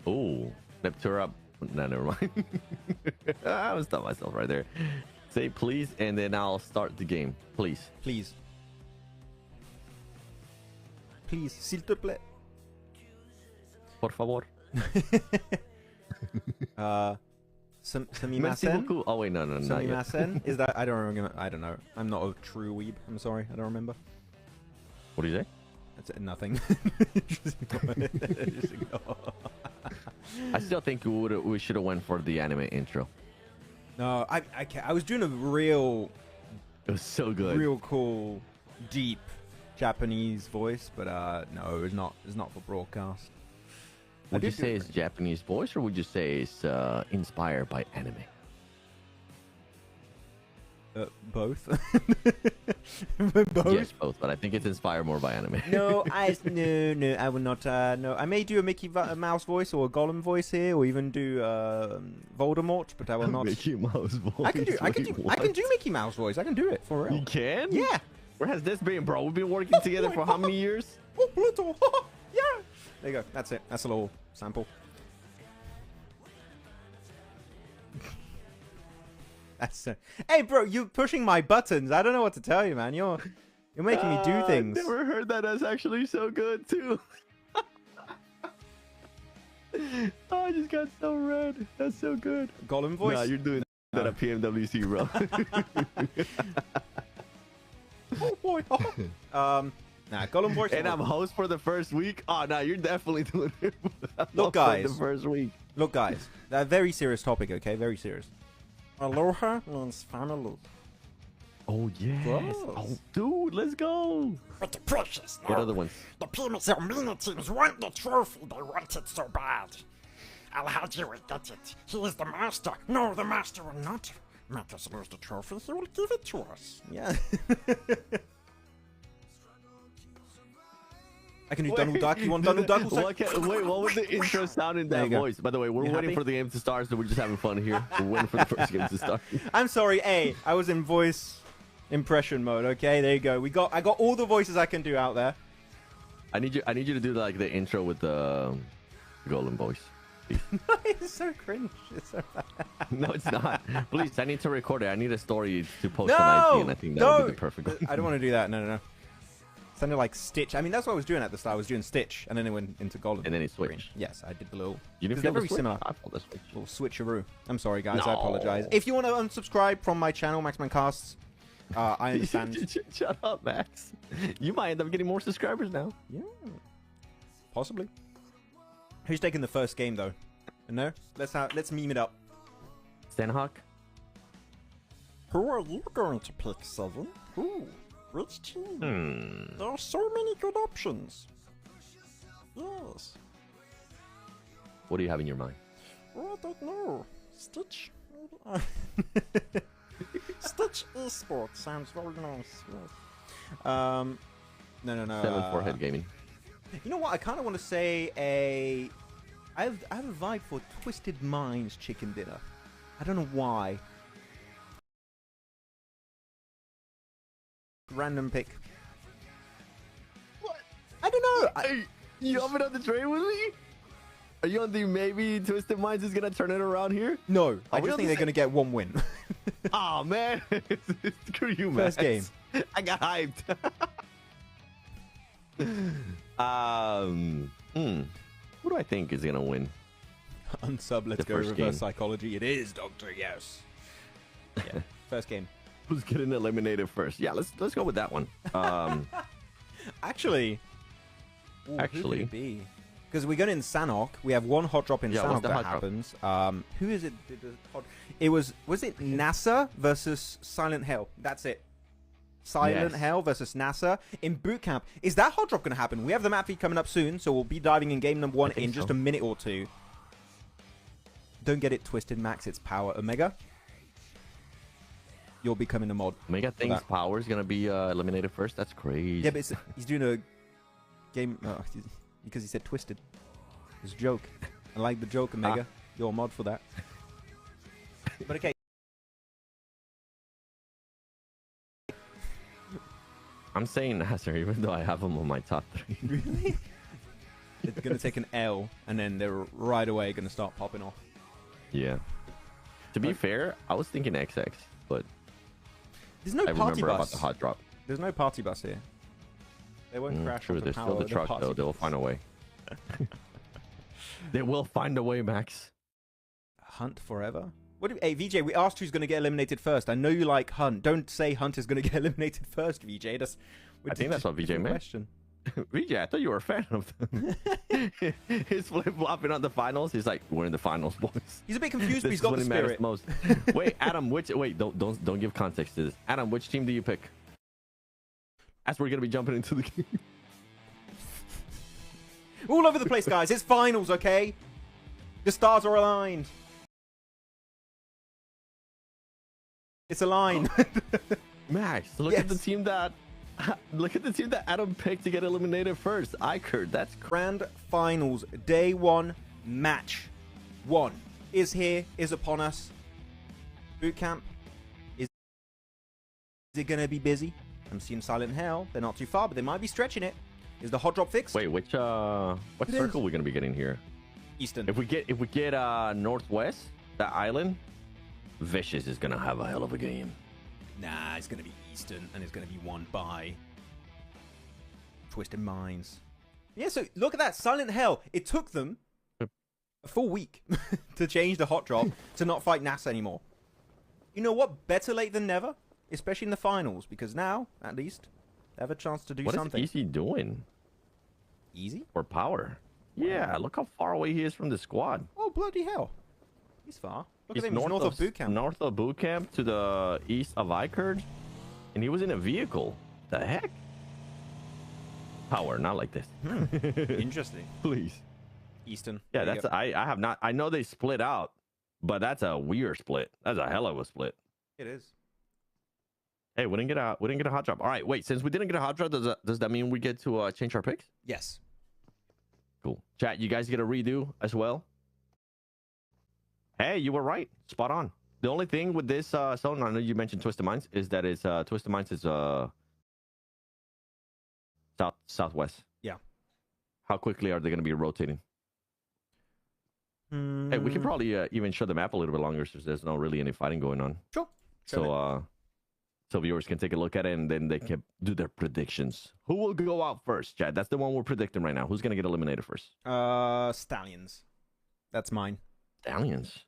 Oh, flipped her up. No, never mind. I was stopping myself right there. Say please, and then I'll start the game. Please. Please. Please, s'il te plaît. Por favor. Merci beaucoup. Oh wait, no, not yet. Is that? I don't remember. I don't know. I'm not a true weeb. I'm sorry. I don't remember. What do you say? That's nothing. Just ignore. I still think we should have went for the anime intro. No, I was doing a real. It was so good. Real cool, deep Japanese voice, but no, it's not. It's not for broadcast. Would you say it's Japanese voice, or would you say it's inspired by anime? Both. Yes, both. But I think it's inspired more by anime. No, I will not. No, I may do a Mickey Mouse voice or a Gollum voice here, or even do Voldemort, but I will not. Mickey Mouse voice. I can do Mickey Mouse voice. I can do it for real. You can? Yeah. Where has this been, bro? We've been working together for how many years? Oh, Pluto. Yeah. There you go. That's it. That's a little sample. That's hey, bro, you're pushing my buttons. I don't know what to tell you, man. You're making me do things. I've never heard that. That's actually so good too. Oh, I just got so red. That's so good. Gollum voice. Nah, you're doing that at PMWC, bro. Oh boy. Nah, Gollum voice. And I'm host for the first week. Oh, nah, you're definitely doing it. Look, guys. The first week. Look, guys. A very serious topic, okay? Very serious. Aloha means family. Oh, yes. Oh, dude, let's go. But the precious, no. What other ones? The PMSL MENA teams want the trophy. They want it so bad. Alhaji will get it. He is the master. No, the master will not make us lose the trophy. He will give it to us. Yeah. I can do Donald Duck. You want Donald Duck? Wait, what was the intro sound in that voice? By the way, we're waiting for the game to start, so we're just having fun here. We're waiting for the first game to start. I'm sorry, I was in voice impression mode. Okay, there you go. I got all the voices I can do out there. I need you to do like the intro with the golden voice. It's so cringe. It's so No, it's not. Please, I need to record it. I need a story to post on IG, and I think that would be the perfect one. I don't want to do that. No. Sounded like Stitch. I mean, that's what I was doing at the start. I was doing Stitch, and then it went into Golden. And then it switched. Yes, I did the little. You didn't they're feel very similar. I felt the switch. Little switcheroo. I'm sorry, guys. I apologize. If you want to unsubscribe from my channel, Maxman Casts, I understand. Shut up, Max. You might end up getting more subscribers now. Yeah, possibly. Who's taking the first game though? No, let's meme it up. Stanhawk. Who are you going to pick, Seven? Who? Which team? There are so many good options. Yes. What do you have in your mind? Oh, I don't know. Stitch? Stitch Esports sounds very nice. Yes. No. 7 Forehead Gaming. You know what? I kind of want to say I have a vibe for Twisted Minds chicken dinner. I don't know why. Random pick. What? I don't know. Hey, you hopping on the train with me? Are you on the maybe Twisted Minds is gonna turn it around here? No, I just think they're gonna get one win. Oh man, screw you, man. First game. I got hyped. Who do I think is gonna win? Unsub, let's go reverse psychology. It is Dr. Yes. Yeah, first game. Who's getting eliminated first? Yeah, let's go with that one. Actually, because we're going in Sanhok, we have one hot drop in Sanhok that happens. Who is it? Was it NASA versus Silent Hell? That's it. Silent Hell versus NASA in boot camp. Is that hot drop going to happen? We have the map feed coming up soon, so we'll be diving in game number 1 in just a minute or two. Don't get it twisted, Max. It's Power Omega. You're becoming a mod. Omega thinks Power is gonna be eliminated first. That's crazy. Yeah, but he's doing a game because he said twisted. It's a joke. I like the joke, Omega. You're a mod for that. But okay. I'm saying Nasser, even though I have him on my top 3. Really? They're going to take an L, and then they're right away going to start popping off. Yeah. To be fair, I was thinking XX, but there's no I party remember bus. about the hot drop. There's no party bus here. They won't crash. True, onto there's power still the of truck, party though. They will bus. find a way. They will find a way, Max. Hunt forever? Hey, VJ, we asked who's going to get eliminated first. I know you like Hunt. Don't say Hunt is going to get eliminated first, VJ. I think that's what VJ meant. Question. VJ, I thought you were a fan of them. He's flip-flopping on the finals. He's like, we're in the finals, boys. He's a bit confused, but he's got the spirit. Most. Wait, Adam, don't give context to this. Adam, which team do you pick? As we're going to be jumping into the game. All over the place, guys. It's finals, okay? The stars are aligned. It's a line. Max, look at the team that Adam picked to get eliminated first. Icard, that's Grand Finals Day 1 match 1 is here, is upon us. Boot camp is it gonna be busy? I'm seeing Silent Hell. They're not too far, but they might be stretching it. Is the hot drop fixed? Wait, what circle are we gonna be getting here? Eastern. If we get northwest, that island, Vicious is gonna have a hell of a game. Nah, it's gonna be Eastern, and it's gonna be won by Twisted Minds. Yeah, so look at that, Silent Hell. It took them a full week to change the hot drop to not fight NASA anymore. You know what? Better late than never, especially in the finals, because now, at least, they have a chance to do something. What is Easy doing? Easy? Or Power? Yeah, look how far away he is from the squad. Oh, bloody hell. He's far. Look He's at him, he's north of boot camp. North of boot camp to the east of Icard, and he was in a vehicle. The heck? Power, not like this. Interesting. Please. Eastern. Yeah, that's I have not. I know they split out, but that's a weird split. That's a hell of a split. It is. Hey, we didn't get a hot drop. All right, wait. Since we didn't get a hot drop, does that mean we get to change our picks? Yes. Cool. Chat, you guys get a redo as well. Hey, you were right. Spot on. The only thing with this zone, I know you mentioned Twisted Minds, is that it's Twisted Minds is southwest. Yeah. How quickly are they going to be rotating? Hey, we can probably even show the map a little bit longer since there's not really any fighting going on. Sure. So viewers can take a look at it and then they can do their predictions. Who will go out first, Chad? That's the one we're predicting right now. Who's going to get eliminated first? Stallions. That's mine. Stallions.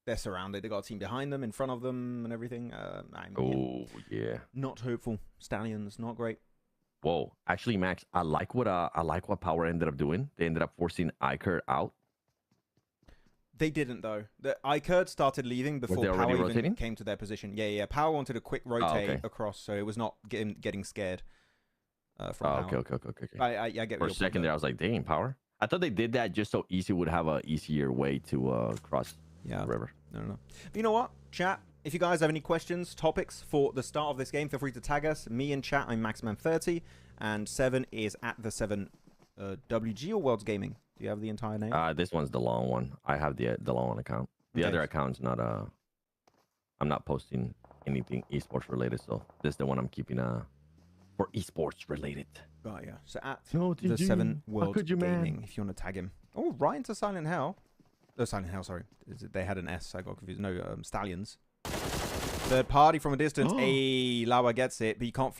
They're surrounded. They got a team behind them, in front of them, and everything. Yeah. Not hopeful. Stallions, not great. Whoa. Actually, Max, I like what Power ended up doing. They ended up forcing Icard out. They didn't though. The Icard started leaving before Power even rotating? came to their position. Yeah. Power wanted a quick rotate across, so it was not getting scared. From Power. Okay. I get. For a second there, I was like, "Dang, Power!" I thought they did that just so Easy would have a easier way to cross the river. No. But you know what, chat? If you guys have any questions, topics for the start of this game, feel free to tag us. Me in chat, I'm Maxman30, and 7 is at the 7 WG or Worlds Gaming. Do you have the entire name? This one's the long one. I have the long one account. The other account's not I'm not posting anything esports related, so this is the one I'm keeping for esports related. Right, yeah. So at the 7 Worlds Gaming, man? if you want to tag him. Oh, right into Silent Hell. Oh, Silent Hell, sorry. They had an S, I got confused. No, Stallions. Third party from a distance. Hey, Lawa gets it, but you can't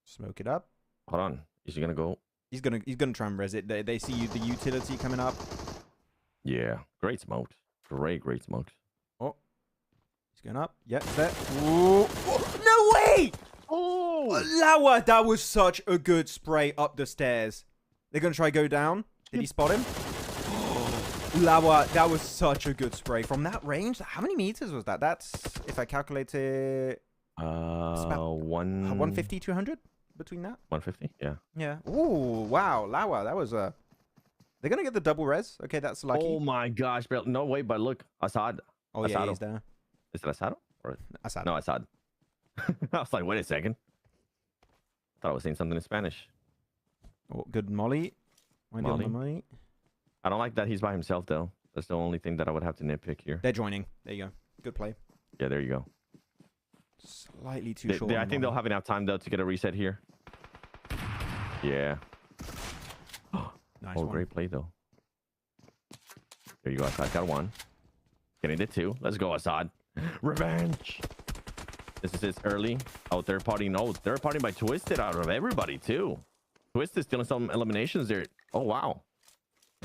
smoke it up. Hold on. Is he gonna go? He's gonna try and res it. They see the utility coming up. Yeah. Great smokes. Great smokes. Oh. He's going up. Yeah, it's there. Ooh. No way! Oh! Lawa, that was such a good spray up the stairs. They're gonna try go down. Did he spot him? Lawa, that was such a good spray. From that range, how many meters was that? That's, if I calculate it... 150, 200? Between that 150, yeah. Ooh, wow, Lawa, that was they're gonna get the double res. Okay, that's lucky. Oh my gosh, bro. No way, but look, Assad. Oh yeah, he's there. Is it Assad or Assad? No, Assad. I was like, wait a second. Thought I was saying something in Spanish. Oh, good Molly. Molly. I don't like that he's by himself though. That's the only thing that I would have to nitpick here. They're joining. There you go. Good play. Yeah, there you go. Slightly too short. I think they'll have enough time though to get a reset here. Yeah. Nice Oh, one. great play though. There you go, Assad. Got one. Getting the 2. Let's go, Assad. Revenge. This is his early. Oh, third party. No, third party by Twisted out of everybody too. Twisted stealing some eliminations there. Oh wow.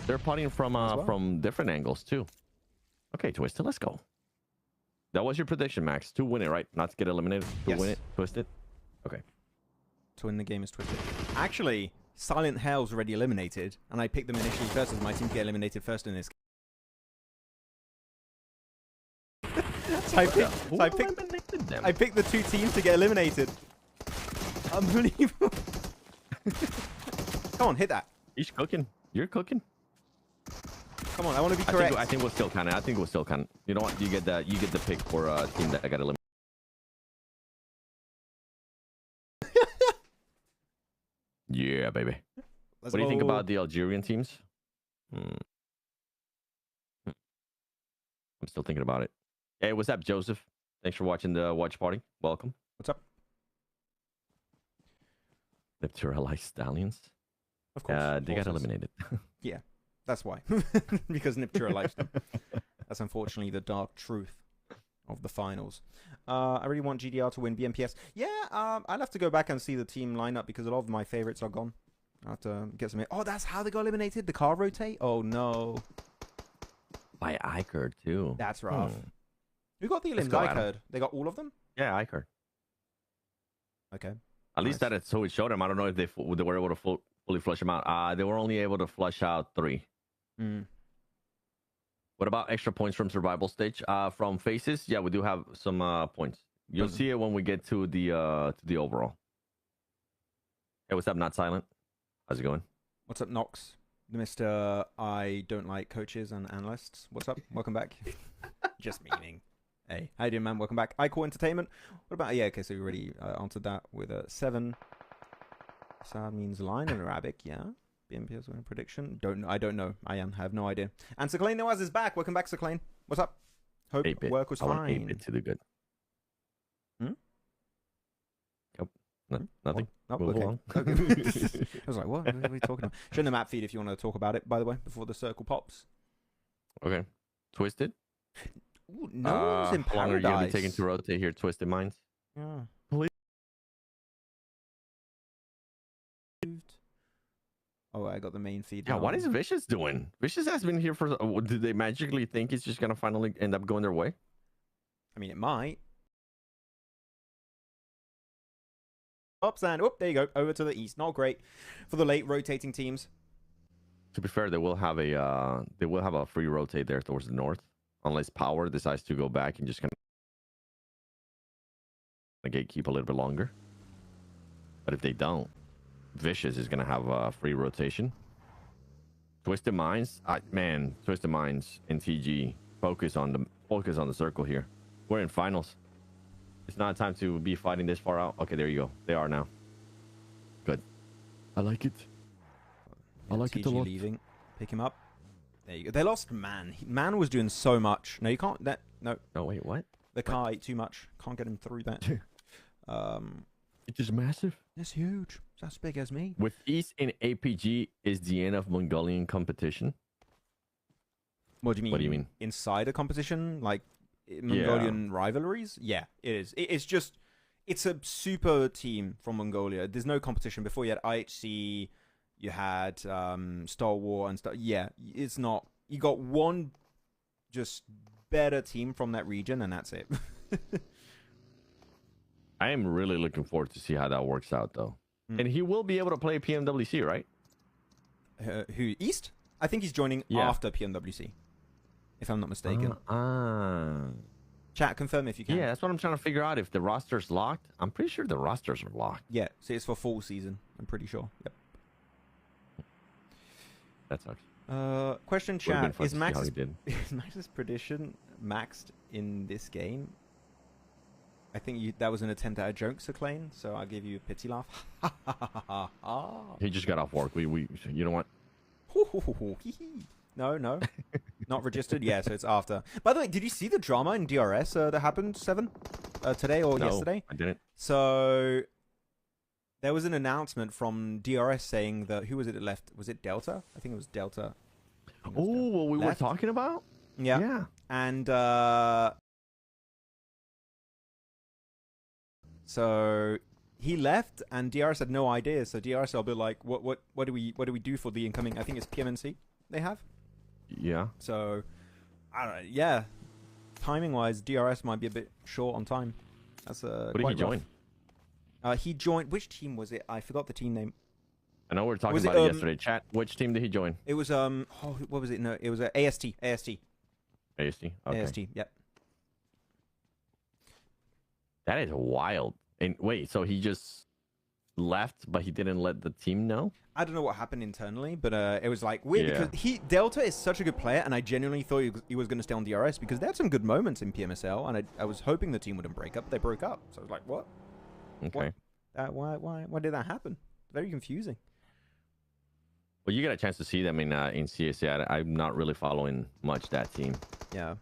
They're partying from different angles too. Okay, Twisted, let's go. That was your prediction, Max. To win it, right? Not to get eliminated. To win it, Twisted. Okay. To win the game is Twisted. Actually, Silent Hell's already eliminated, and I picked them initially first as my team to get eliminated first in this. I picked the 2 teams to get eliminated. Unbelievable. Come on, hit that. He's cooking. You're cooking. Come on, I want to be correct. I think we'll still kind of. You know what? You get the pick for a team that got eliminated. Yeah, baby. What do you think about the Algerian teams? I'm still thinking about it. Hey, what's up, Joseph? Thanks for watching the watch party. Welcome. What's up? Nepturalized Stallions. Of course. They got eliminated. Yeah, that's why. Because Nepturalized them. That's unfortunately the dark truth of the finals. I really want GDR to win BMPS. Yeah, I'll have to go back and see the team lineup because a lot of my favorites are gone. I have to get some. Oh, that's how they got eliminated. The car rotate. Oh no. By Iker too. That's rough. Who got the elims? Iker. They got all of them. Yeah, Iker. Okay. At least that it's so it showed them. I don't know if they were able to fully flush them out. They were only able to flush out 3. What about extra points from survival stage? From faces, yeah, we do have some points. You'll see it when we get to the overall. Hey, what's up, Not Silent? How's it going? What's up, Nox? Mr. I don't like coaches and analysts. What's up? Welcome back. Just meaning. Hey, how you doing, man? Welcome back. iCore Entertainment. What about... Yeah, okay, so we already answered that with a 7. So that means line in Arabic, yeah. BMPS win prediction. I don't know. I have no idea. And Seclane Nawaz is back. Welcome back, Seclane. What's up? Hope work was fine. 8-bit to the good. Nope. Nothing. Oh, Move along. Okay. I was like, what are we talking about? Show the map feed if you want to talk about it, by the way, before the circle pops. Okay. Twisted. Ooh, no one's in How long are you paradise. going to be taking to rotate here, Twisted Minds? Yeah. Oh, I got the main feed. Yeah, now. what is Vicious doing? Vicious has been here for... Did they magically think it's just going to finally end up going their way? I mean, it might. Ups and... Oh, there you go. Over to the east. Not great for the late rotating teams. To be fair, they will have a free rotate there towards the north. Unless Power decides to go back and just kind of gatekeep a little bit longer. But if they don't, Vicious is going to have a free rotation. Twisted Minds, man, Twisted Minds and TG focus on the circle here. We're in finals. It's not time to be fighting this far out. Okay, there you go. They are now. Good. I like it. Yeah, I like TG it a lot. leaving. Pick him up. There you go. They lost Man. Man was doing so much. No, you can't. No. No, wait, what? The car ate too much. Can't get him through that. It is massive. It's huge. It's as big as me. With East in APG is the end of Mongolian competition. What do you mean? What do you mean? Inside a competition? Like Mongolian rivalries? Yeah, it is. It's a super team from Mongolia. There's no competition. Before you had IHC, you had Star War and stuff. Yeah, it's not. You got one just better team from that region, and that's it. I am really looking forward to see how that works out, though. And he will be able to play PMWC, right? Who? East? I think he's joining after PMWC, if I'm not mistaken. Chat, confirm if you can. Yeah, that's what I'm trying to figure out. If the roster's locked, I'm pretty sure the rosters are locked. Yeah, so it's for full season. I'm pretty sure. Yep. That sucks. Question, chat: Is Max's prediction maxed in this game? I think that was an attempt at a joke, Seclane, so I'll give you a pity laugh. He just got off work. You know what? No, not registered. Yeah, so it's after. By the way, did you see the drama in DRS that happened, 7? Today or yesterday? I didn't. So There was an announcement from DRS saying that who was it that left? Was it Delta? I think it was Delta. Oh, what we were talking about? Yeah. Yeah. And so he left, and DRS had no idea. So DRS will be like, what do we do for the incoming? I think it's PMNC they have. Yeah. So I don't know. Yeah, timing wise, DRS might be a bit short on time. That's What did he join? He joined. Which team was it? I forgot the team name. I know we were talking about it yesterday. Chat. Which team did he join? It was Oh, what was it? No, it was AST. AST. AST. Okay. AST. Yep. That is wild. And wait, so he just left, but he didn't let the team know? I don't know what happened internally, but it was like weird Yeah. because Delta is such a good player, and I genuinely thought he was going to stay on DRS because they had some good moments in PMSL, and I was hoping the team wouldn't break up. But they broke up, so I was like, what? Okay. What? Why did that happen? Very confusing. Well, you got a chance to see them in CSA. I'm not really following much that team. Yeah.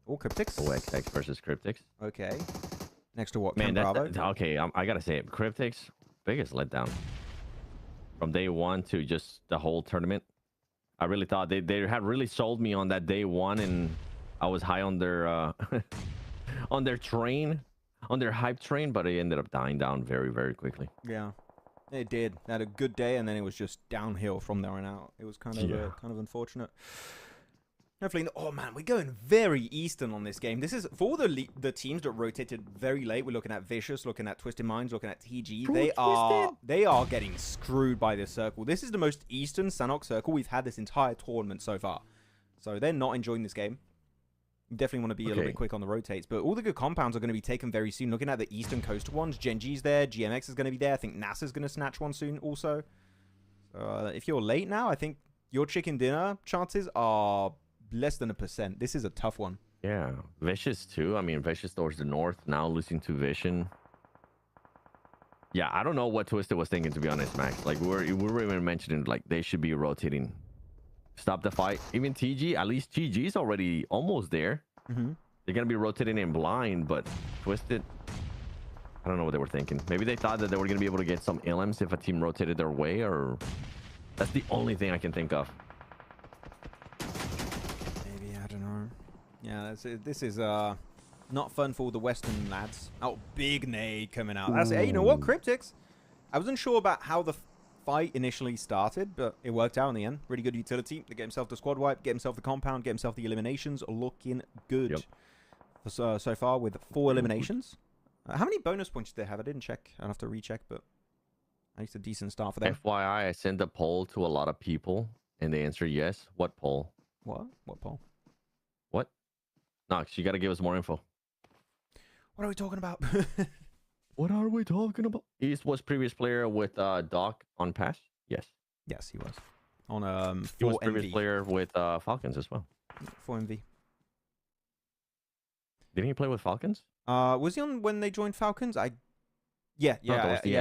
All Cryptics. OXX versus Cryptics. Okay. Next to what? Man, Bravo? okay. I gotta say it. Cryptics, biggest letdown. From day one to just the whole tournament. I really thought they had really sold me on that day one, and I was high on their on their train, on their hype train, but it ended up dying down very, very quickly. Yeah. It did. They had a good day, and then it was just downhill from there on out. It was kind of unfortunate. Hopefully, oh man, we're going very Eastern on this game. This is for all the teams that rotated very late. We're looking at Vicious, looking at Twisted Minds, looking at TG. They are getting screwed by this circle. This is the most Eastern Sanhok circle we've had this entire tournament so far. So they're not enjoying this game. You definitely want to be a little bit quick on the rotates, but all the good compounds are going to be taken very soon. Looking at the Eastern Coastal ones, Genji's there, GMX is going to be there. I think NASA's going to snatch one soon also. If you're late now, I think your chicken dinner chances are less than 1%. This is a tough one. Yeah, Vicious too. I mean, Vicious towards the north, now losing to Vision. Yeah, I don't know what Twisted was thinking, to be honest, Max. Like, we were even mentioning, like, they should be rotating. Stop the fight. Even TG, at least TG's already almost there. Mm-hmm. They're going to be rotating in blind, but Twisted, I don't know what they were thinking. Maybe they thought that they were going to be able to get some LMs if a team rotated their way, or that's the only thing I can think of. Maybe, I don't know. Yeah, this is not fun for all the Western lads. Oh, big nade coming out. That's it. Hey, you know what, Cryptics? I wasn't sure about how the fight initially started, but it worked out in the end. Really good utility. They get himself the squad wipe, get himself the compound, get himself the eliminations. Looking good. Yep. So far with 4 eliminations. How many bonus points did they have? I didn't check. I'll have to recheck, but I think it's a decent start for them. FYI, I sent a poll to a lot of people, and they answered yes. What poll? What? What poll? What? Nox, you got to give us more info. What are we talking about? What are we talking about? East was previous player with Doc on pass. Yes. Yes, he was. On 4 he was MV. previous player with Falcons as well. 4 MV. Didn't he play with Falcons? Was he on when they joined Falcons? Yeah.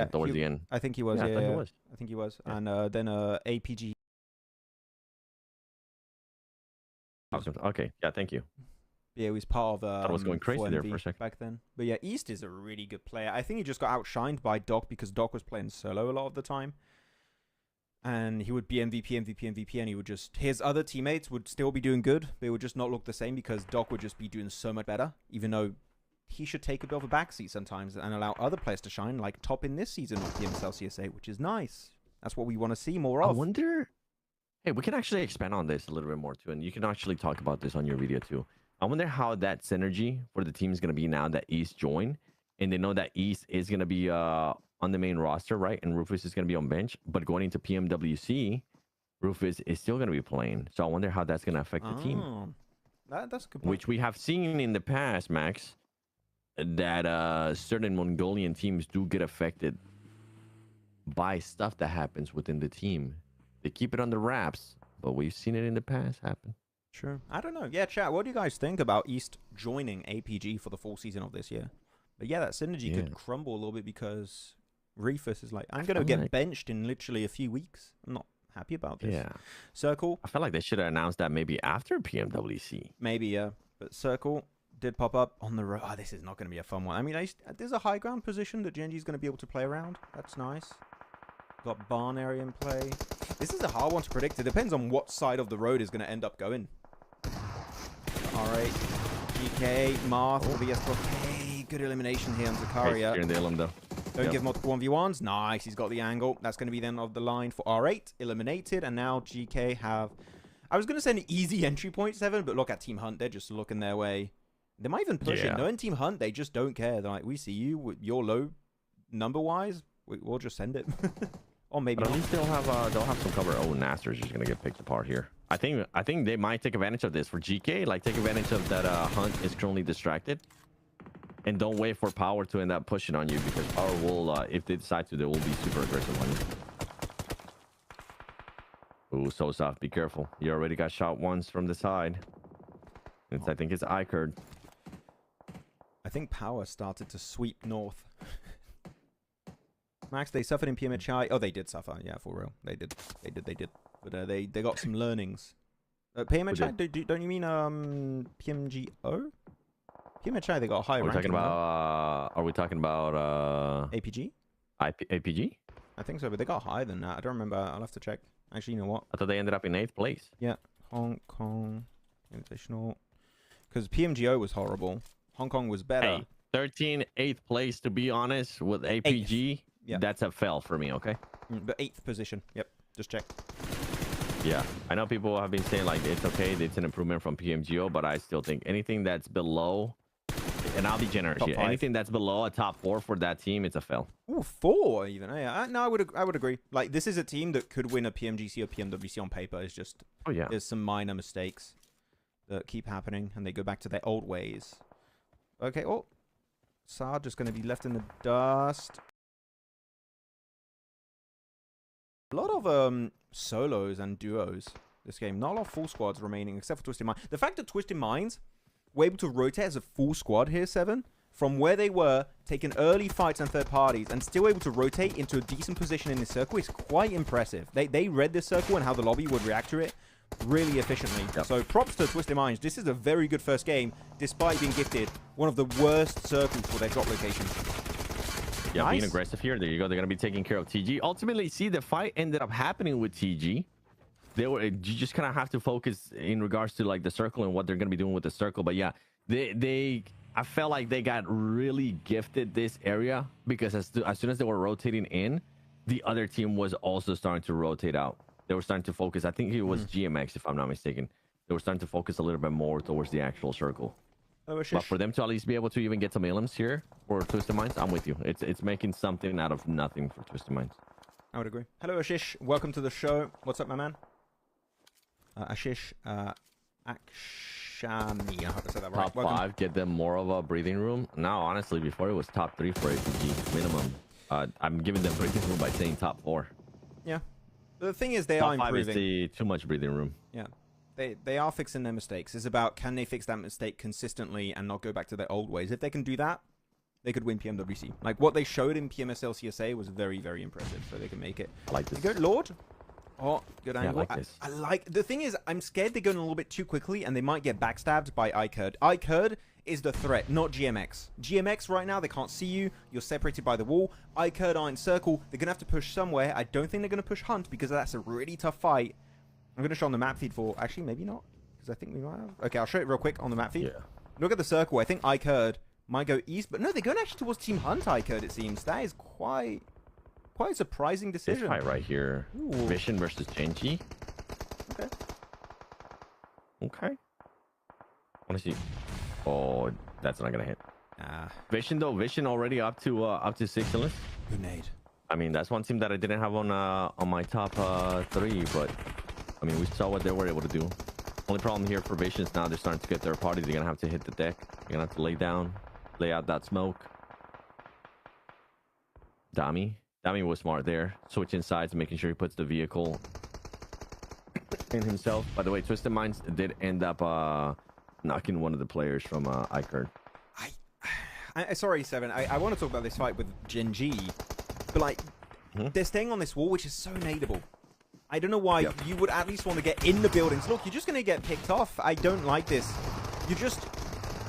Towards the end. I think he was. Yeah, Yeah, I thought he was. I think he was. Yeah. And then APG. Falcons. Okay. Yeah. Thank you. Yeah, he was part of. I was going crazy 4MV there for a second. back then. But yeah, East is a really good player. I think he just got outshined by Doc because Doc was playing solo a lot of the time. And he would be MVP, and he would just... His other teammates would still be doing good. They would just not look the same because Doc would just be doing so much better. Even though he should take a bit of a backseat sometimes and allow other players to shine, like Top in this season with PMSL CSA, which is nice. That's what we want to see more of. I wonder... Hey, we can actually expand on this a little bit more too. And you can actually talk about this on your video too. I wonder how that synergy for the team is going to be now that East joined. And they know that East is going to be on the main roster, right? And Rufus is going to be on bench. But going into PMWC, Rufus is still going to be playing. So I wonder how that's going to affect the team. That's a good point. Which we have seen in the past, Max, that certain Mongolian teams do get affected by stuff that happens within the team. They keep it under wraps, but we've seen it in the past happen. Sure. I don't know. Yeah, chat, what do you guys think about East joining APG for the full season of this year? But yeah, that synergy could crumble a little bit because Rufus is like, I'm going to get benched in literally a few weeks. I'm not happy about this. Yeah. Circle. I feel like they should have announced that maybe after PMWC. Maybe, yeah. But Circle, did pop up on the road. Oh, this is not going to be a fun one. I mean, there's a high ground position that Genji's going to be able to play around. That's nice. Got barn area in play. This is a hard one to predict. It depends on what side of the road is going to end up going. Alright. GK, Marth, VS Pro. Hey, good elimination here on Zakaria. Hey, in the Elim, though. Don't give multiple 1v1s. Nice. He's got the angle. That's going to be the end of the line for R8. Eliminated. And now GK have... I was going to say an easy entry point, 7, but look at Team Hunt. They're just looking their way. They might even push it. Knowing Team Hunt, they just don't care. They're like, we see you. You're low number-wise. We'll just send it. Or maybe but at least they'll have some cover. Oh, Naster's just going to get picked apart here. I think they might take advantage of this for GK. Like, take advantage of that Hunt is currently distracted. And don't wait for Power to end up pushing on you, because Power will, if they decide to, they will be super aggressive on you. Ooh, so soft. Be careful. You already got shot once from the side. I think it's Icard. I think Power started to sweep north. Max, they suffered in PMHI. Oh, they did suffer. Yeah, for real. They did. But they got some learnings. PMHI, don't you mean PMGO? PMHI, they got a high ranking. Are we talking about APG? APG? I think so, but they got higher than that. I don't remember. I'll have to check. Actually, you know what? I thought they ended up in 8th place. Yeah. Hong Kong Invitational. Because PMGO was horrible. Hong Kong was better. Hey, 13, 8th place, to be honest, with APG. Yeah. That's a fail for me, okay? But 8th position. Yep. Just check. Yeah. I know people have been saying, like, it's okay. It's an improvement from PMGO, but I still think anything that's below... And I'll be generous here. Anything that's below a top 4 for that team, it's a fail. Ooh, 4 even. Yeah, no, I would agree. Like, this is a team that could win a PMGC or PMWC on paper. It's just there's some minor mistakes that keep happening, and they go back to their old ways. Okay, oh. Saad just going to be left in the dust. A lot of solos and duos this game. Not a lot of full squads remaining, except for Twisted Minds. The fact that Twisted Minds were able to rotate as a full squad here, 7, from where they were, taking early fights and third parties, and still able to rotate into a decent position in this circle is quite impressive. They read this circle and how the lobby would react to it really efficiently. Yep. So props to Twisted Minds. This is a very good first game, despite being gifted one of the worst circles for their drop locations. Yeah, nice. Being aggressive here. There you go. They're going to be taking care of TG. Ultimately, see, the fight ended up happening with TG. You just kind of have to focus in regards to like the circle and what they're going to be doing with the circle. But yeah, I felt like they got really gifted this area, because as soon as they were rotating in, the other team was also starting to rotate out. They were starting to focus. I think it was GMX, if I'm not mistaken. They were starting to focus a little bit more towards the actual circle. But for them to at least be able to even get some elims here for Twisted Minds, I'm with you. It's making something out of nothing for Twisted Minds. I would agree. Hello, Ashish. Welcome to the show. What's up, my man? Ashish Akshami. I hope I said that right. Top 5, get them more of a breathing room. Now, honestly, before it was top 3 for APG minimum. I'm giving them breathing room by saying top 4. Yeah. The thing is, they are improving. Top 5 is too much breathing room. Yeah. They are fixing their mistakes. It's about, can they fix that mistake consistently and not go back to their old ways? If they can do that, they could win PMWC. Like, what they showed in PMSL CSA was very, very impressive. So they can make it. I like this. You go, Leauge. Oh, good angle. Yeah, I like this. I like... The thing is, I'm scared they're going a little bit too quickly and they might get backstabbed by Icard. Icard is the threat, not GMX. GMX right now, they can't see you. You're separated by the wall. Icard are in circle. They're going to have to push somewhere. I don't think they're going to push Hunt, because that's a really tough fight. I'm going to show on the map feed for... Actually, maybe not, because I think we might have... Okay, I'll show it real quick on the map feed. Yeah. Look at the circle. I think Icard might go east, but no, they're going actually towards Team Hunt, Icard, it seems. That is quite a surprising decision. This fight right here. Ooh. Vision versus Genji. Okay. Okay. Want to see? Oh, that's not gonna hit. Vision though. Vision already up to 6 kills. Grenade. I mean, that's one team that I didn't have on my top 3, but I mean, we saw what they were able to do. Only problem here for Vision is now they're starting to get their party. They're gonna have to hit the deck. They're gonna have to lay out that smoke. Dami was smart there, switching sides, making sure he puts the vehicle in himself. By the way, Twisted Minds did end up knocking one of the players from Icard. Sorry, 7. I want to talk about this fight with Genji, but like, they're staying on this wall, which is so nadeable. I don't know why you would at least want to get in the buildings. Look, you're just going to get picked off. I don't like this.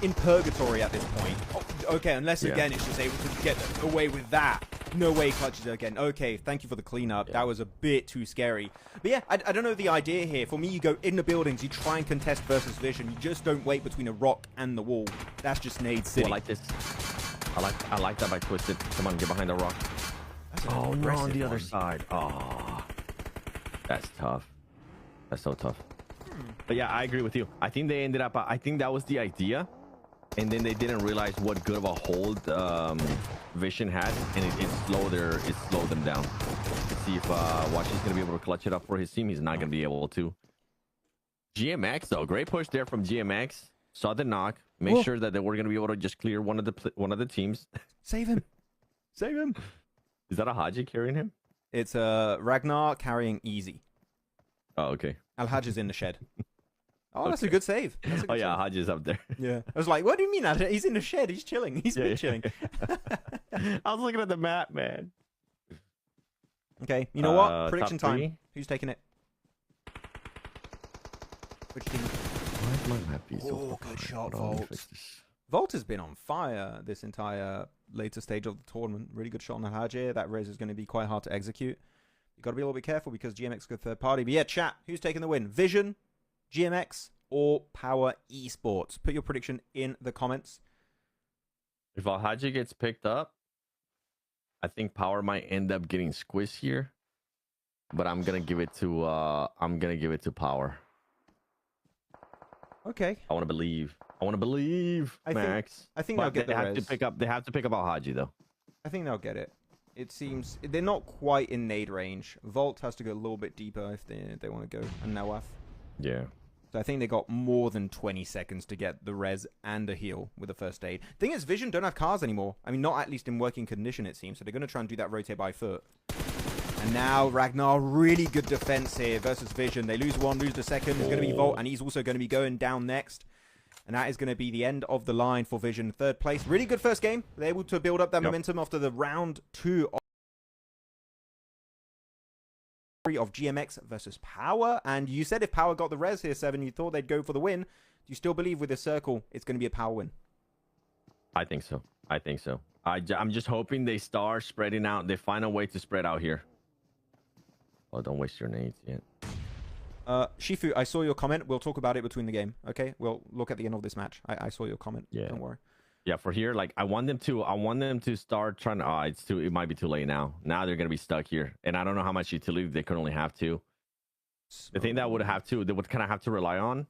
in purgatory at this point. Oh, okay, unless again it's just able to get away with that. No way clutches it again. Okay, thank you for the cleanup. That was a bit too scary. But yeah, I don't know the idea here. For me, you go in the buildings, you try and contest versus vision. You just don't wait between a rock and the wall. That's just Nade City. I like this. I like that by Twisted. Come on, get behind the rock. Oh no, on the other side. Oh, that's tough. That's so tough. But yeah, I agree with you. I think they ended up. I think that was the idea, and then they didn't realize what good of a hold Vision had, and it slowed them down. Let's see if Watch is gonna be able to clutch it up for his team. He's not gonna be able to. GMX though, great push there from GMX. Saw the knock. Make sure that they were gonna be able to just clear one of the teams. Save him. Save him. Is that a Haji carrying him? It's Ragnar carrying Easy. Oh, okay. Al-Hajj is in the shed. Oh, that's a good save. That's a good yeah, save. Hajj is up there. Yeah. I was like, what do you mean? He's in the shed. He's chilling. He's been chilling. I was looking at the map, man. Okay. You know what? Prediction time. 3. Who's taking it? Which team? Why is my map so good shot, Volt. Volt has been on fire this entire later stage of the tournament. Really good shot on Al-Hajj here. That res is going to be quite hard to execute. You got to be a little bit careful because GMX go third party. But yeah, chat. Who's taking the win? Vision, GMX, or Power Esports? Put your prediction in the comments. If Al-Hajj gets picked up, I think Power might end up getting squished here. But I'm gonna give it to Power. Okay. I want to believe. Max. I think they'll get the res. They have to pick up Al-Hajj though. I think they'll get it. It seems they're not quite in nade range. Volt has to go a little bit deeper if they want to go, and Nawaf. Yeah. So I think they got more than 20 seconds to get the res and a heal with the first aid. Thing is, Vision don't have cars anymore. I mean, not at least in working condition, it seems. So they're going to try and do that rotate by foot. And now Ragnar, really good defense here versus Vision. They lose one, lose the second. It's going to be Volt, and he's also going to be going down next. And that is going to be the end of the line for Vision. Third place. Really good first game. They're able to build up that momentum after the round 2 of GMX versus Power. And you said if Power got the res here, 7, you thought they'd go for the win. Do you still believe with this circle it's going to be a Power win? I think so. I'm just hoping they start spreading out. They find a way to spread out here. Oh, don't waste your nades yet. Shifu, I saw your comment. We'll talk about it between the game. Okay, we'll look at the end of this match. I saw your comment. Yeah, don't worry. Yeah, for here, like I want them to start trying to. It might be too late now. Now they're gonna be stuck here, and I don't know how much utility they could only have to. The thing that they would kind of have to rely on.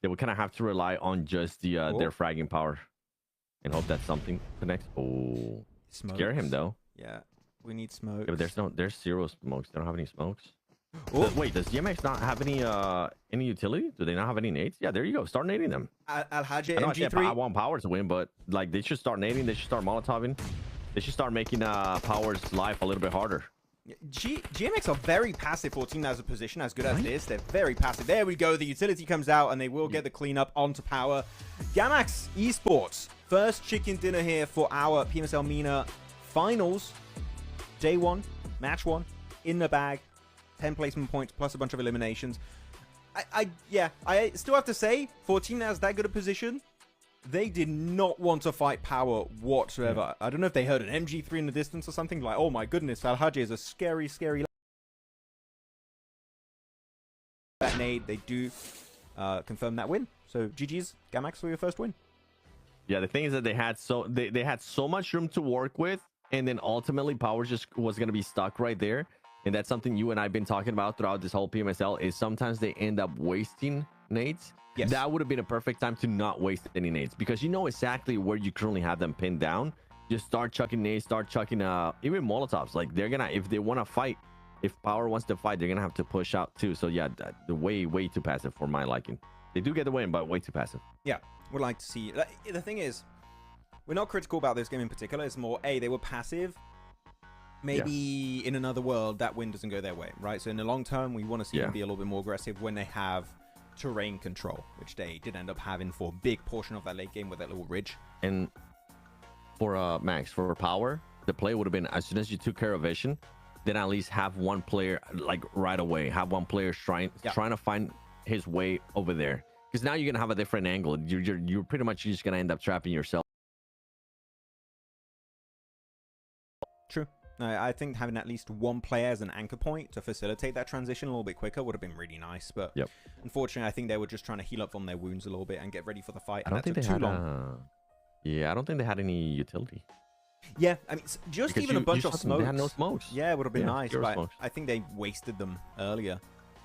They would kind of have to rely on just the their fragging power, and hope that something connects. Oh, scare him though. Yeah, we need smoke. Yeah, but there's 0 smokes. They don't have any smokes. Wait, does GMX not have any utility? Do they not have any nades? Yeah, there you go. Start nading them. Al-Hajj MG3. I want Power to win, but like they should start nading. They should start molotoving. They should start making Power's life a little bit harder. GMX are very passive for a team that has a position as good as this. They're very passive. There we go. The utility comes out, and they will get the cleanup onto Power. Gamax Esports. First chicken dinner here for our PMSL MENA finals. Day 1, match 1, in the bag. 10 placement points plus a bunch of eliminations. I still have to say, for a team that has that good a position, they did not want to fight Power whatsoever. I don't know if they heard an MG3 in the distance or something. Like, oh my goodness, Al-Hajj is a scary, scary... That nade, they do confirm that win. So GG's, Gamax, for your first win. Yeah, the thing is that they had so much room to work with, and then ultimately Power just was going to be stuck right there. And that's something you and I've been talking about throughout this whole PMSL, is sometimes they end up wasting nades. Yes. That would have been a perfect time to not waste any nades, because you know exactly where you currently have them pinned down. Just start chucking nades, start chucking even molotovs. Like, they're gonna, if they want to fight, if Power wants to fight, they're gonna have to push out too. So yeah, the way too passive for my liking. They do get the win, but way too passive. Yeah, would like to see. The thing is, we're not critical about this game in particular. It's more, they were passive. Maybe in another world, that win doesn't go their way, right? So in the long term, we want to see them be a little bit more aggressive when they have terrain control, which they did end up having for a big portion of that late game with that little ridge. And for Max, for Power, the play would have been, as soon as you took care of Vision, then at least have one player, like right away, have one player trying to find his way over there. Because now you're gonna have a different angle. You're pretty much just gonna end up trapping yourself. True. I think having at least one player as an anchor point to facilitate that transition a little bit quicker would have been really nice. But unfortunately, I think they were just trying to heal up from their wounds a little bit and get ready for the fight. I don't think they had yeah, I don't think they had any utility. Yeah, I mean, just because even a bunch of smokes. They had no smokes. Yeah, it would have been nice, but smokes. I think they wasted them earlier.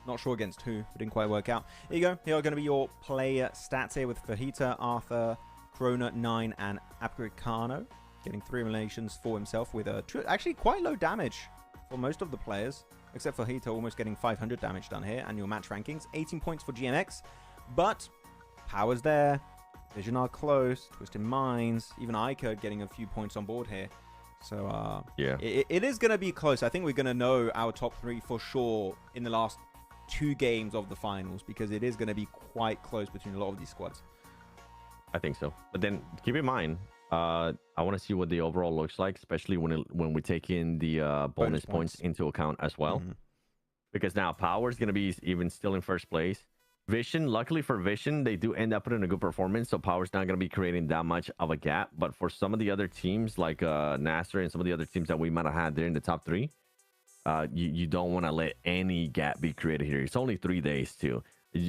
Not sure against who. It didn't quite work out. Here you go. Here are going to be your player stats here with Fajita, Arthur, Krona, 9, and Apricano. Getting 3 eliminations for himself with actually quite low damage for most of the players, except for Fajita almost getting 500 damage done here. And your match rankings, 18 points for GMX, but power's there. Vision are close, Twisted Minds, even Ica getting a few points on board here. So, yeah, it is going to be close. I think we're going to know our top 3 for sure in the last 2 games of the finals, because it is going to be quite close between a lot of these squads. I think so. But then keep in mind, I want to see what the overall looks like, especially when we take in the bonus points into account as well. Because now Power is going to be even still in first place. Vision, luckily for Vision, they do end up putting a good performance, so Power's not going to be creating that much of a gap. But for some of the other teams, like Nasser and some of the other teams that we might have had there in the top 3, you don't want to let any gap be created here. It's only 3 days too.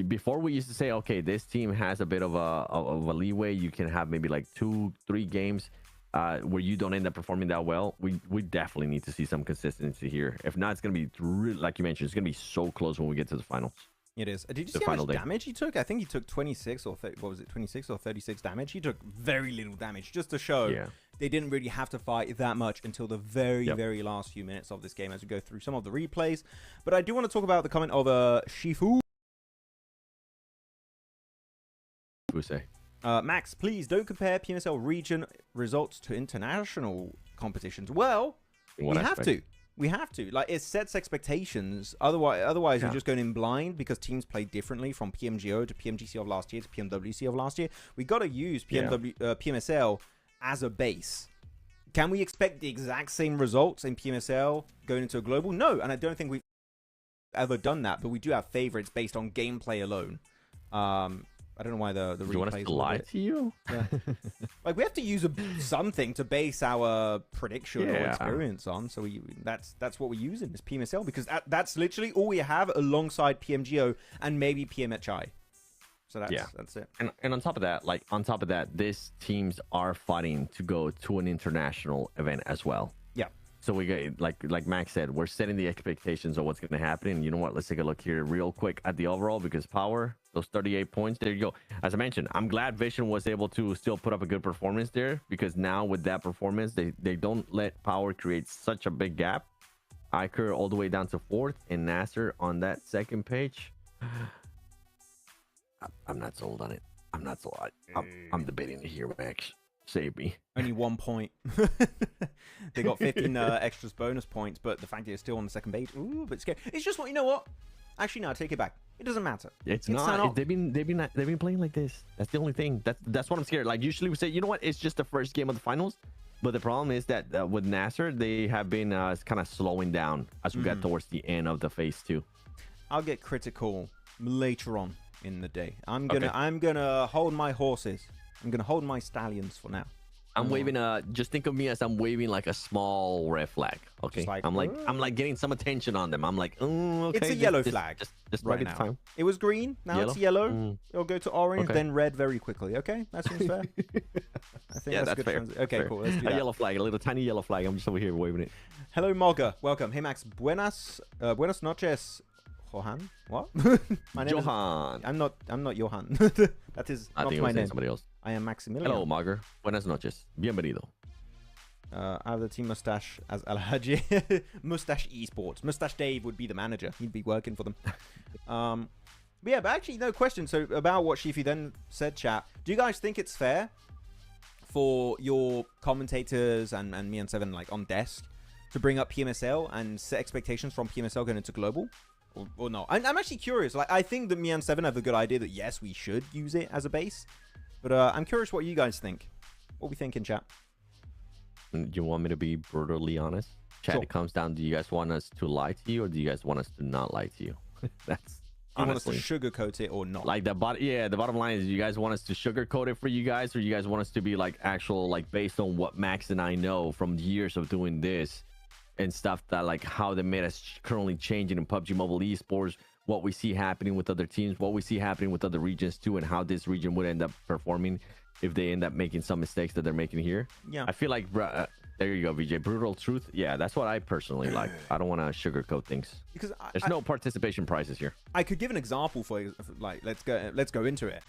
Before we used to say, okay, this team has a bit of a leeway. You can have maybe like 2-3 games where you don't end up performing that well. We definitely need to see some consistency here. If not, it's going to be really, like you mentioned, it's going to be so close when we get to the finals. It is. Did you see how much damage he took? I think he took 26 or 30, what was it, 26 or 36 damage. He took very little damage, just to show they didn't really have to fight that much until the very last few minutes of this game as we go through some of the replays. But I do want to talk about the comment of Shifu. Max, please don't compare PMSL region results to international competitions. Well, we have to. We have to. Like, it sets expectations. Otherwise, you're just going in blind because teams play differently from PMGO to PMGC of last year to PMWC of last year. We got to use PMSL as a base. Can we expect the exact same results in PMSL going into a global? No, and I don't think we've ever done that, but we do have favorites based on gameplay alone. I don't know why the replays. You want us to lie to you? Yeah. Like, we have to use something to base our prediction or experience on. So that's what we're using is PMSL, because that's literally all we have alongside PMGO and maybe PMHI. So that's it. And on top of that, these teams are fighting to go to an international event as well. Yeah. So we get, like Max said, we're setting the expectations of what's going to happen. And you know what? Let's take a look here real quick at the overall, because Power, those 38 points, there you go. As I mentioned, I'm glad Vision was able to still put up a good performance there, because now with that performance, they don't let Power create such a big gap. Iker all the way down to 4th, and Nasser on that 2nd page. I'm not sold on it. I'm not sold. I'm debating it here, Max. Save me. Only 1 point. They got 15 extras bonus points, but the fact that it's still on the 2nd page, ooh, but scary. It's just what, you know what? Actually, no, I take it back. It doesn't matter. It's not. They've been playing like this. That's the only thing. That's what I'm scared. Like, usually we say, you know what? It's just the first game of the finals. But the problem is that with Nasser, they have been kind of slowing down as we got towards the end of the phase 2. I'll get critical later on in the day. I'm gonna hold my horses. I'm gonna hold my stallions for now. I'm waving just think of me as I'm waving like a small red flag. Okay. I'm like getting some attention on them. I'm like, oh, okay. It's a yellow flag. Just right now. Time. It was green, now it's yellow. It'll go to orange, then red very quickly. Okay, that seems fair. I think that's fair. Okay, fair. Cool. Let's do that. A yellow flag, a little tiny yellow flag. I'm just over here waving it. Hello, Mogger. Welcome. Hey, Max. Buenas noches. Johan? What? My name Johan. I'm not Johan. That is not my name. Somebody else. I am Maximilian. Hello, Mogger. Buenas noches. Bienvenido. I have the team Mustache as Alhaji. Mustache Esports. Mustache Dave would be the manager. He'd be working for them. But actually, no question. So about what Shifi then said, chat. Do you guys think it's fair for your commentators and me and Seven like on desk to bring up PMSL and set expectations from PMSL going into global? Or no? I'm actually curious. Like, I think that me and Seven have a good idea that yes, we should use it as a base. But I'm curious what you guys think. What we think in chat. Do you want me to be brutally honest? Chat, It comes down, do you guys want us to lie to you, or do you guys want us to not lie to you? Do you want us to sugarcoat it or not? Like the bottom line is, you guys want us to sugarcoat it for you guys, or you guys want us to be like actual, like based on what Max and I know from years of doing this and stuff, that like how the meta is currently changing in PUBG Mobile esports, what we see happening with other teams, what we see happening with other regions too, and how this region would end up performing if they end up making some mistakes that they're making here. Yeah, I feel like there you go, VJ. Brutal truth. Yeah, that's what I personally like. I don't want to sugarcoat things because there's no participation prizes here. I could give an example for you. Like, let's go into it.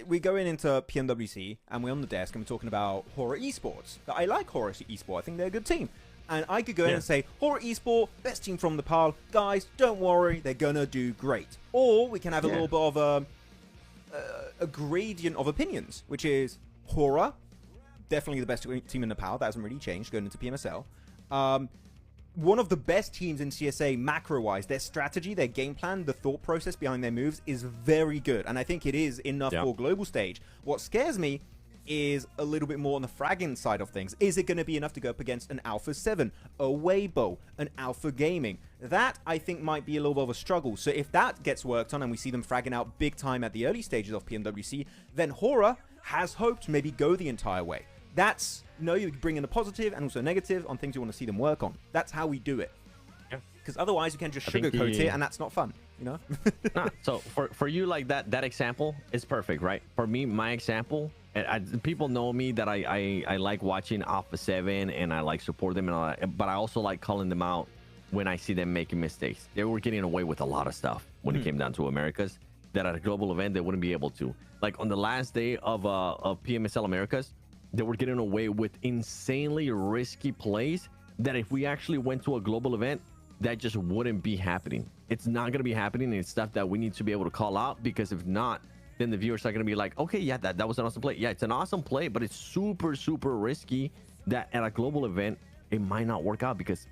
We go into PMWC and we're on the desk and we're talking about Horror Esports. I like Horror Esports. I think they're a good team. And I could go in and say, Horror Esport, best team from the PAL. Guys, don't worry, they're gonna do great. Or we can have a little bit of a gradient of opinions, which is Horror, definitely the best team in the PAL. That hasn't really changed going into PMSL. One of the best teams in CSA macro-wise. Their strategy, their game plan, the thought process behind their moves is very good. And I think it is enough for global stage. What scares me is a little bit more on the fragging side of things. Is it going to be enough to go up against an Alpha 7, a Weibo, an Alpha Gaming? That, I think, might be a little bit of a struggle. So if that gets worked on and we see them fragging out big time at the early stages of PMWC, then Horror has hope to maybe go the entire way. That's, you bring in a positive and also negative on things you want to see them work on. That's how we do it. Because otherwise you can just sugarcoat it and that's not fun, So for you, like that example is perfect, right? For me, my example, people know me that I like watching Alpha 7 and I like support them and all that, but I also like calling them out when I see them making mistakes. They were getting away with a lot of stuff when it came down to Americas that at a global event they wouldn't be able to. Like on the last day of PMSL Americas, they were getting away with insanely risky plays that if we actually went to a global event, that just wouldn't be happening. It's not going to be happening, and it's stuff that we need to be able to call out, because if not, then the viewers are going to be like, okay, yeah, that was an awesome play. Yeah, it's an awesome play, but it's super, super risky that at a global event, it might not work out, because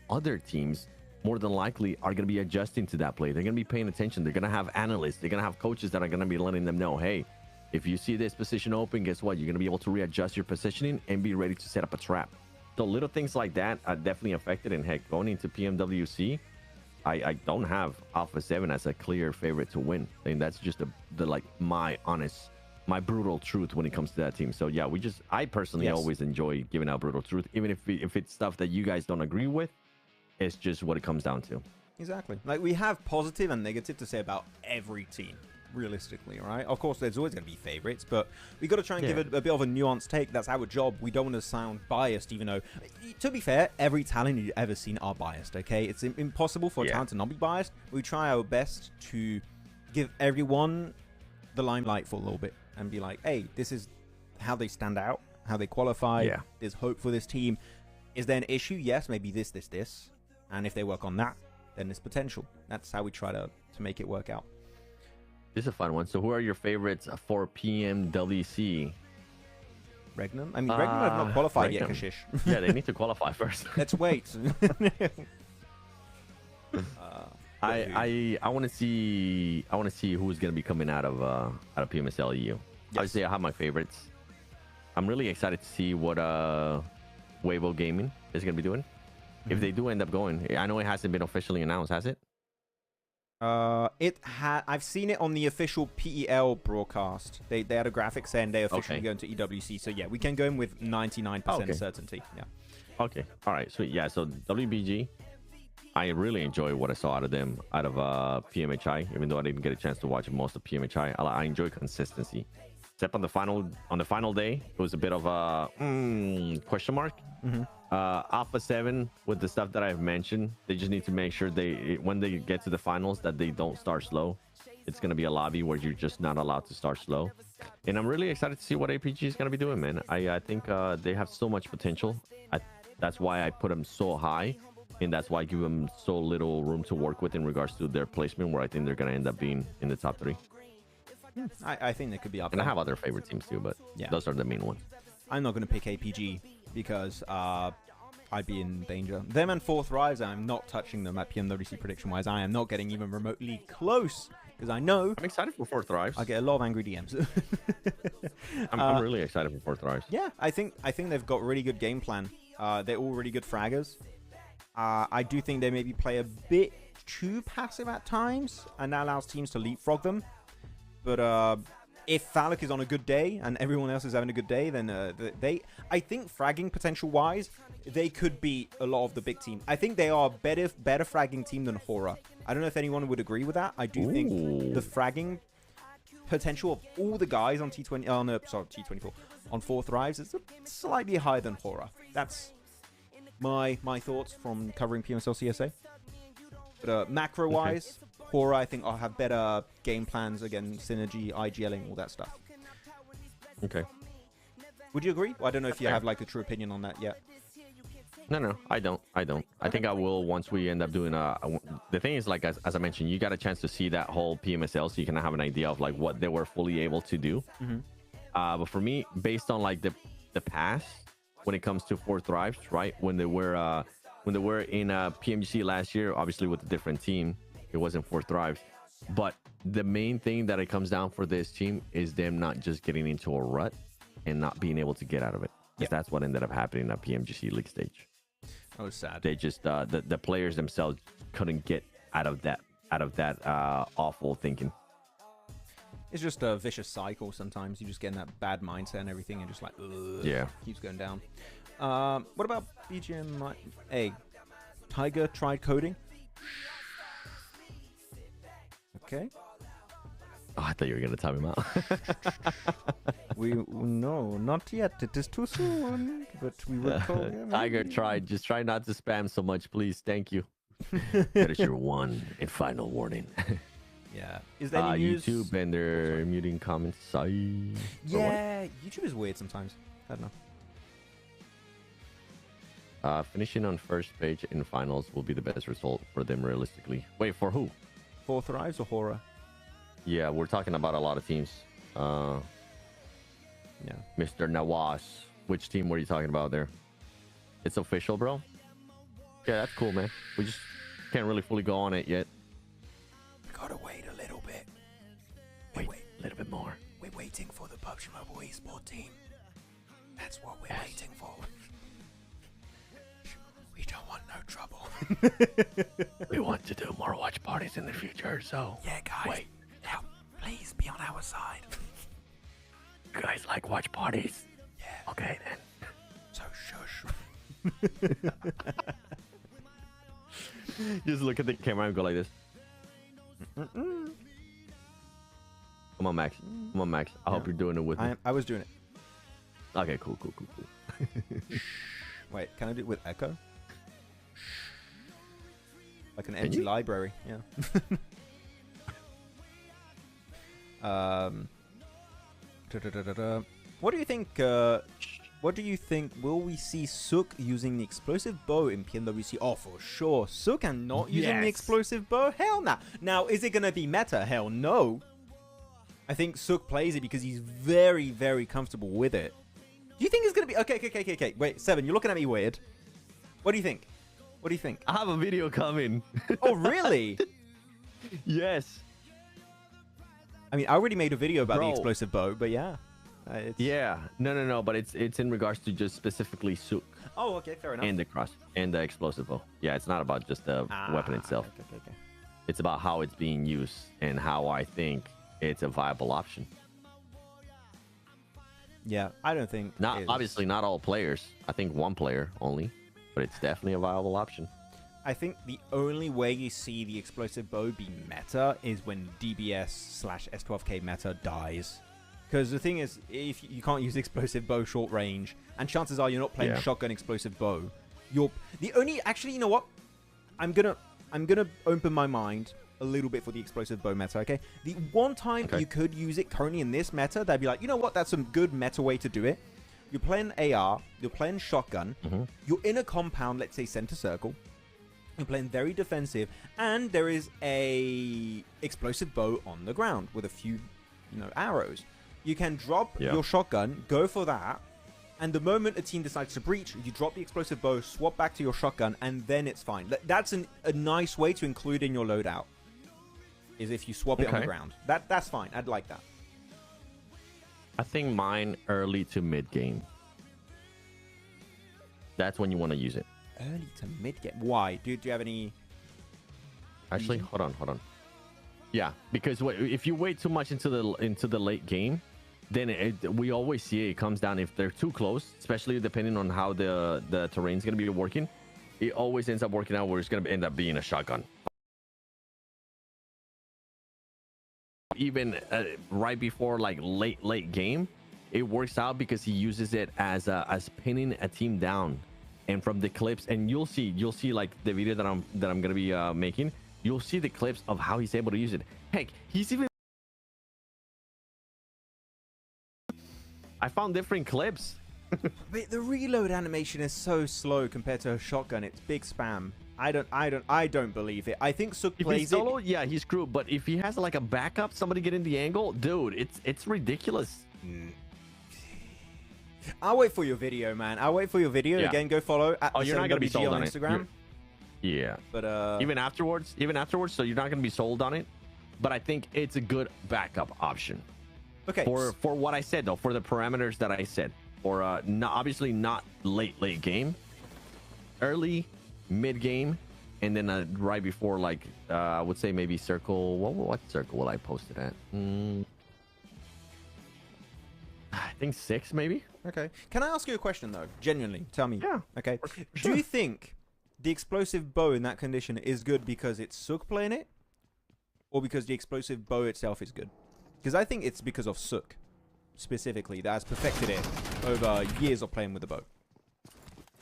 other teams more than likely are going to be adjusting to that play. They're going to be paying attention. They're going to have analysts. They're going to have coaches that are going to be letting them know, hey, if you see this position open, guess what? You're going to be able to readjust your positioning and be ready to set up a trap. So little things like that are definitely affected. And heck, going into PMWC, I don't have Alpha 7 as a clear favorite to win. I mean, that's just the like my brutal truth when it comes to that team. So yeah, I personally always enjoy giving out brutal truth, even if it's stuff that you guys don't agree with. It's just what it comes down to. Exactly. Like, we have positive and negative to say about every team, realistically, right? Of course, there's always going to be favorites, but we got to try and give it a bit of a nuanced take. That's our job. We don't want to sound biased, even though, to be fair, every talent you've ever seen are biased, okay? It's impossible for a talent to not be biased. We try our best to give everyone the limelight for a little bit and be like, hey, this is how they stand out, how they qualify. There's hope for this team. Is there an issue? Yes, maybe this. And if they work on that, then there's potential. That's how we try to make it work out. This is a fun one. So who are your favorites for PMWC? Regnum? I mean, Regnum have not qualified yet, Kashish. Yeah, they need to qualify first. Let's wait. I want to see who's going to be coming out of PMSL EU. Obviously, I have my favorites. I'm really excited to see what Weibo Gaming is going to be doing. If they do end up going, I know it hasn't been officially announced, has it? I've seen it on the official PEL broadcast. They had a graphic saying they officially going to EWC. So yeah, we can go in with 99% certainty. Yeah. Okay. All right. Sweet. Yeah. So WBG, I really enjoy what I saw out of them, out of PMHI. Even though I didn't get a chance to watch most of PMHI, I enjoy consistency. Except on the final day, it was a bit of a question mark. Alpha 7, with the stuff that I've mentioned, they just need to make sure when they get to the finals, that they don't start slow. It's going to be a lobby where you're just not allowed to start slow. And I'm really excited to see what APG is going to be doing, man. I think they have so much potential. That's why I put them so high, and that's why I give them so little room to work with in regards to their placement, where I think they're going to end up being in the top 3. I think they could be up there. And I have other favorite teams too, but those are the main ones. I'm not going to pick APG because I'd be in danger. Them and Fourth Rise, I'm not touching them at PMWC prediction-wise. I am not getting even remotely close, because I know... I'm excited for Fourth Rise. I get a lot of angry DMs. I'm really excited for Fourth Rise. Yeah, I think they've got really good game plan. They're all really good fraggers. I do think they maybe play a bit too passive at times, and that allows teams to leapfrog them. But if Falak is on a good day and everyone else is having a good day, then I think fragging potential-wise, they could beat a lot of the big team. I think they are a better fragging team than Horror. I don't know if anyone would agree with that. I do think the fragging potential of all the guys on T20, T24, on 4 Thrives is slightly higher than Horror. That's my thoughts from covering PMSL CSA. But macro-wise, Horror, I think, I'll have better game plans, again, synergy, IGLing, all that stuff. Okay. Would you agree? Well, I don't know if you have like a true opinion on that yet. No, I don't. I think I will once we end up doing the thing is, like, as I mentioned, you got a chance to see that whole PMSL, so you can have an idea of like what they were fully able to do. But for me, based on like the past, when it comes to 4 Thrives, right, when they were in PMGC last year, obviously with a different team, it wasn't 4 Thrives. But the main thing that it comes down for this team is them not just getting into a rut and not being able to get out of it. Because that's what ended up happening at PMGC League stage. That was sad. They just the players themselves couldn't get out of that awful thinking. It's just a vicious cycle. Sometimes you just get in that bad mindset and everything, and just like keeps going down. What about BGM? Tiger tried coding. Okay. Oh, I thought you were gonna tell me about. No, not yet. It is too soon. But we will call him. Tiger tried. Just try not to spam so much, please. Thank you. That is your one and final warning. Yeah. Is there any news? YouTube and they're muting comments. Yeah, YouTube is weird sometimes. I don't know. Finishing on first page in finals will be the best result for them realistically. Wait, for who? 4 Thrives or Horror? Yeah, we're talking about a lot of teams. Yeah. Mr. Nawaz. Which team were you talking about there? It's official, bro? Yeah, that's cool, man. We just can't really fully go on it yet. We gotta wait a little bit. Wait a little bit more. We're waiting for the PUBG Mobile eSport team. That's what we're waiting for. We don't want no trouble. We want to do more watch parties in the future, so yeah, guys. wait. Now, please be on our side. You guys like watch parties? Yeah. Okay, then. So shush. Just look at the camera and go like this. Come on, Max. Come on, Max. I hope you're doing it with me. I was doing it. Okay, cool. Wait, can I do it with echo? Like an empty library, yeah. What do you think? What do you think? Will we see Sook using the explosive bow in PMWC? Oh, for sure. Sook and not using the explosive bow? Hell nah. Now, is it gonna be meta? Hell no. I think Sook plays it because he's very, very comfortable with it. Do you think it's gonna be okay? Wait, Seven, you're looking at me weird. What do you think? What do you think? I have a video coming. Oh, really? Yes. I mean, I already made a video about the explosive bow, but yeah. Yeah. No. But it's in regards to just specifically Sook. Oh, okay, fair enough. And the cross and the explosive bow. Yeah, it's not about just the weapon itself. Okay. It's about how it's being used and how I think it's a viable option. Yeah, I don't think. Obviously, not all players. I think one player only, but it's definitely a viable option. I think the only way you see the explosive bow be meta is when DBS/S12K meta dies. Because the thing is, if you can't use explosive bow short range, and chances are you're not playing shotgun explosive bow, you're the only. Actually, you know what? I'm gonna open my mind a little bit for the explosive bow meta. Okay, the one time you could use it currently in this meta, they'd be like, you know what? That's some good meta way to do it. You're playing AR, you're playing shotgun, you're in a compound, let's say center circle. You're playing very defensive, and there is a explosive bow on the ground with a few, arrows. You can drop your shotgun, go for that, and the moment a team decides to breach, you drop the explosive bow, swap back to your shotgun, and then it's fine. That's a nice way to include in your loadout, is if you swap it on the ground. That's fine. I'd like that. I think mine early to mid game. That's when you want to use it. Early to mid game. Why? Do you have any? Actually, hold on. Yeah, because if you wait too much into the late game, then we always see it comes down if they're too close, especially depending on how the terrain's gonna be working. It always ends up working out where it's gonna end up being a shotgun. Even right before like late game, it works out because he uses it as pinning a team down. And from the clips, and you'll see like the video that I'm gonna be making, you'll see the clips of how he's able to use it. Heck, he's even, I found different clips. But the reload animation is so slow compared to a shotgun. It's big spam. I don't believe it. I think Sook If plays he's solo, yeah, he's screwed. But if he has like a backup, somebody getting the angle, dude, it's ridiculous. I'll wait for your video, man. I'll wait for your video. Yeah. Again, go follow at you're not gonna be sold on on Instagram. Yeah, But even afterwards, so you're not gonna be sold on it. But I think it's a good backup option. Okay. For what I said though, for the parameters that I said, for obviously not late game, early, mid game, and then right before, like I would say maybe circle. What circle will I post it at? I think 6 maybe. Okay. Can I ask you a question though? Genuinely, tell me. Yeah. Okay. Sure. Do you think the explosive bow in that condition is good because it's Sook playing it, or because the explosive bow itself is good? Because I think it's because of Sook specifically that has perfected it over years of playing with the bow.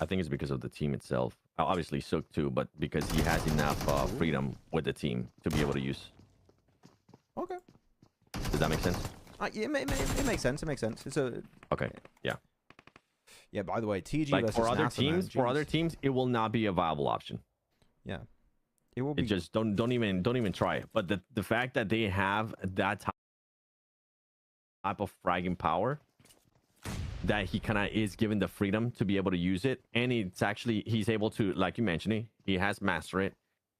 I think it's because of the team itself. Obviously Sook too, but because he has enough freedom with the team to be able to use. Okay. Does that make sense? Yeah, it makes sense. It makes sense. It's a okay. Yeah. Yeah. By the way, TG Like versus for other NASA, teams, man, for other teams, it will not be a viable option. Yeah. It will be. It just don't even try it. But the fact that they have that type of fragging power, that he kind of is given the freedom to be able to use it, and it's actually he's able to, like you mentioned, he has mastered it,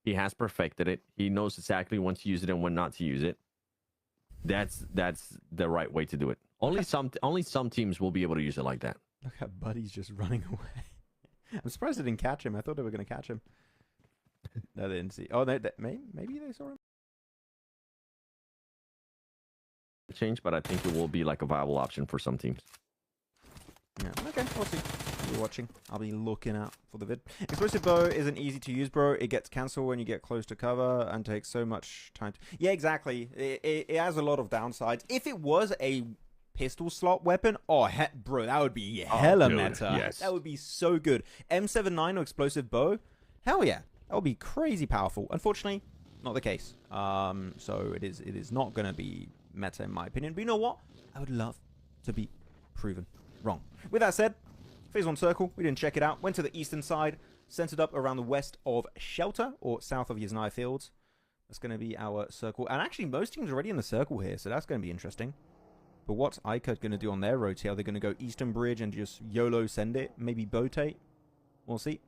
he has perfected it, he knows exactly when to use it and when not to use it. That's the right way to do it. Only some teams will be able to use it like that. Look at Buddy's just running away. I'm surprised they didn't catch him. I thought they were going to catch him. No, they didn't see. Oh, maybe they saw him. Change, but I think it will be like a viable option for some teams. Yeah. Okay, we'll see. I'll be watching. I'll be looking out for the vid. Explosive bow isn't easy to use, bro. It gets cancelled when you get close to cover and takes so much time. Yeah, exactly. It has a lot of downsides. If it was a pistol slot weapon, bro, that would be hella meta. Yes. That would be so good. M79 or explosive bow, hell yeah, that would be crazy powerful. Unfortunately, not the case. So it is not gonna be meta in my opinion. But you know what? I would love to be proven wrong. With that said, Phase 1 circle, we didn't check it out. Went to the eastern side, centered up around the west of Shelter, or south of Yasnaya Fields. That's going to be our circle. And actually, most teams are already in the circle here, so that's going to be interesting. But what's ICUT going to do on their rotate? Are they going to go Eastern Bridge and just YOLO send it? Maybe rotate? We'll see.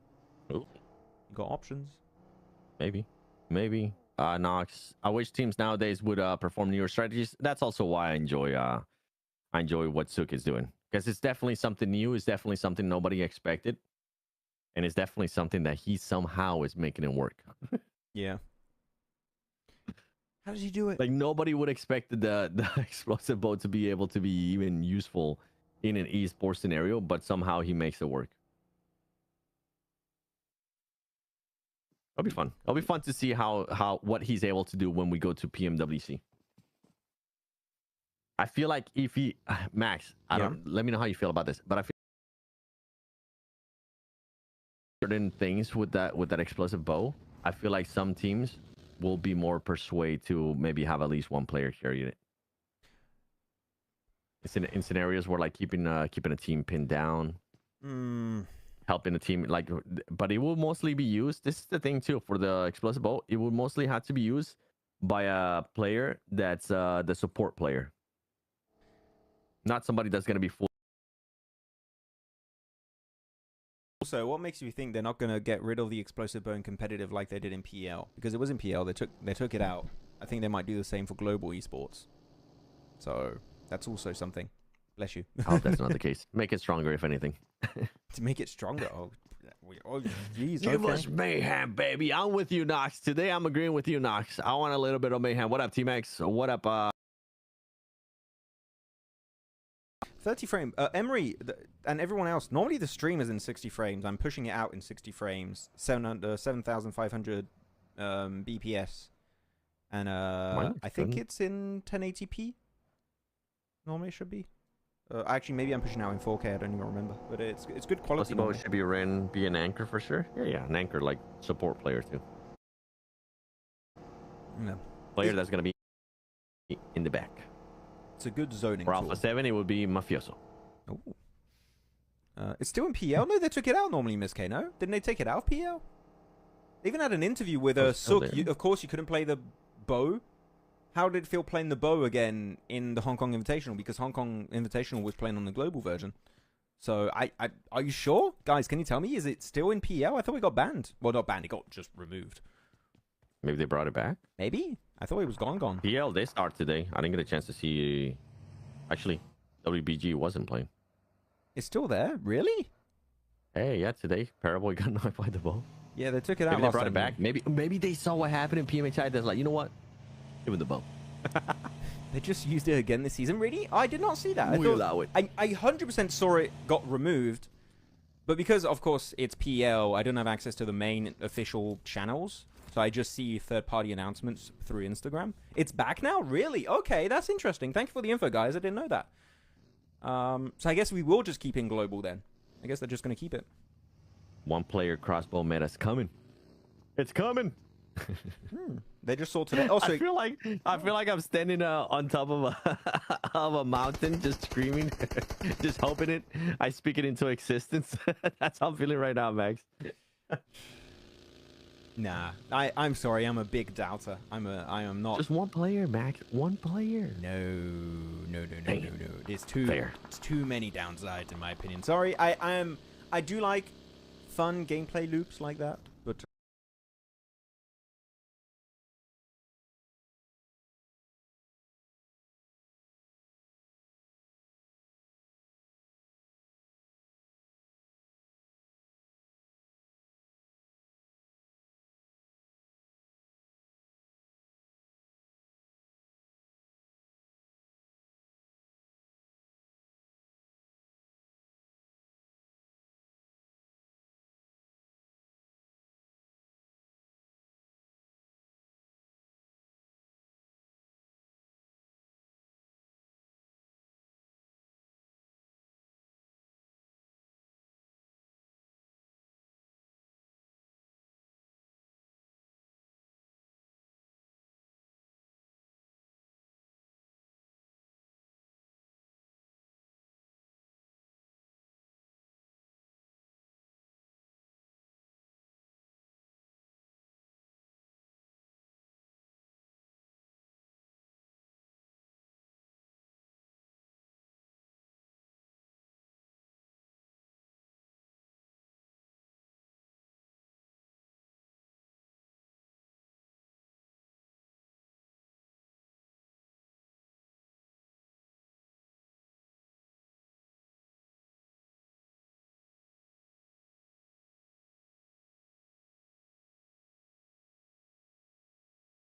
Ooh. You got options. Maybe. Nox. I wish teams nowadays would perform newer strategies. That's also why I enjoy what Sook is doing. Because it's definitely something new. It's definitely something nobody expected. And it's definitely something that he somehow is making it work. Yeah. How does he do it? Like, nobody would expect the explosive bow to be able to be even useful in an esports scenario, but somehow he makes it work. It'll be fun. It'll be fun to see what he's able to do when we go to PMWC. I feel like if he Max, let me know how you feel about this, but I feel certain things with that explosive bow, I feel like some teams will be more persuaded to maybe have at least one player carrying it. It's in scenarios where, like, keeping a team pinned down, helping the team, like, but it will mostly be used. This is the thing too for the explosive bow. It will mostly have to be used by a player that's the support player. Not somebody that's going to be full. Also, what makes you think they're not going to get rid of the explosive bow in competitive like they did in PL? Because it was in PL, they took it out. I think they might do the same for global esports. So that's also something. Bless you. I hope that's not the case. Make it stronger, if anything. To make it stronger. Oh, Oh, geez, Give okay. us mayhem, baby. I'm with you, Nox. Today I'm agreeing with you, Nox. I want a little bit of mayhem. What up, T-Max? What up, 30 frame. Emery and everyone else. Normally the stream is in 60 frames. I'm pushing it out in 60 frames. 7,500 BPS. And I think it's in 1080p. Normally it should be. Actually, maybe I'm pushing out in 4K. I don't even remember. But it's good quality. It should be an anchor for sure. Yeah, an anchor, like support player too. No. Player that's gonna be in the back. It's a good zoning. For Alpha 7, it would be Mafioso. Oh. It's still in PL? No, they took it out normally, Miss K, no? Didn't they take it out of PL? They even had an interview with Sook. Of course, you couldn't play the bow. How did it feel playing the bow again in the Hong Kong Invitational? Because Hong Kong Invitational was playing on the global version. So, are you sure? Guys, can you tell me? Is it still in PL? I thought we got banned. Well, not banned. It got just removed. Maybe they brought it back? Maybe? I thought it was gone. PL, they start today. I didn't get a chance to see... Actually, WBG wasn't playing. It's still there? Really? Hey, yeah, today. Paraboy got knocked by the ball. Yeah, they took it out. Maybe they brought it back. Maybe they saw what happened in PMHI. That's like, you know what? Give him the bow. They just used it again this season. Really? I did not see that. We allow it. I 100% saw it got removed. But because, of course, it's PL, I don't have access to the main official channels. So I just see third-party announcements through Instagram. It's back now? Really? Okay, that's interesting. Thank you for the info, guys. I didn't know that. So I guess we will just keep in global then. I guess they're just going to keep it. One-player crossbow meta's coming. It's coming. They just saw today. Also, I feel like I'm standing on top of a mountain, just screaming, just hoping I speak it into existence. That's how I'm feeling right now, Max. Nah, I'm sorry. I'm a big doubter. I am not. Just one player, Max. One player. No. There's too many downsides in my opinion. Sorry. I do like fun gameplay loops like that, but.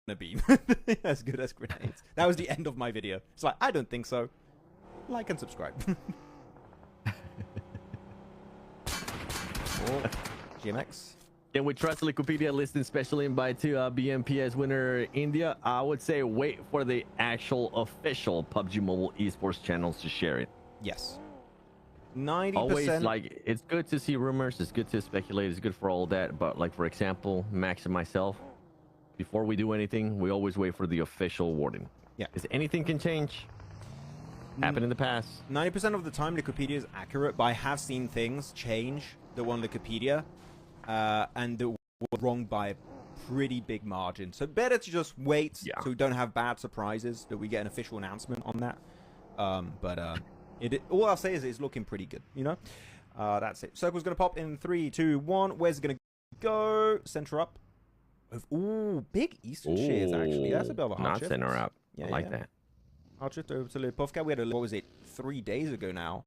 A beam as good as grenades. That was the end of my video. It's like, I don't think so. Like and subscribe. GMX. Can we trust Wikipedia listing special invite to BMPS winner India? I would say wait for the actual official PUBG Mobile esports channels to share it. Yes. 90%. Always, like, it's good to see rumors, it's good to speculate, it's good for all that, but like, for example, Max and myself, before we do anything, we always wait for the official wording. Yeah. Because anything can change. Happened in the past. 90% of the time, Wikipedia is accurate, but I have seen things change that were on Wikipedia, and that were wrong by a pretty big margin. So better to just wait so we don't have bad surprises, that we get an official announcement on that. All I'll say is it's looking pretty good, you know? That's it. Circle's going to pop in 3, 2, 1. Where's it going to go? Center up. Ooh, big Eastern shares, actually. That's a bit of a hard not shift. Center up. I like that. Hard shift over to Lipovka. We had what was it, 3 days ago now?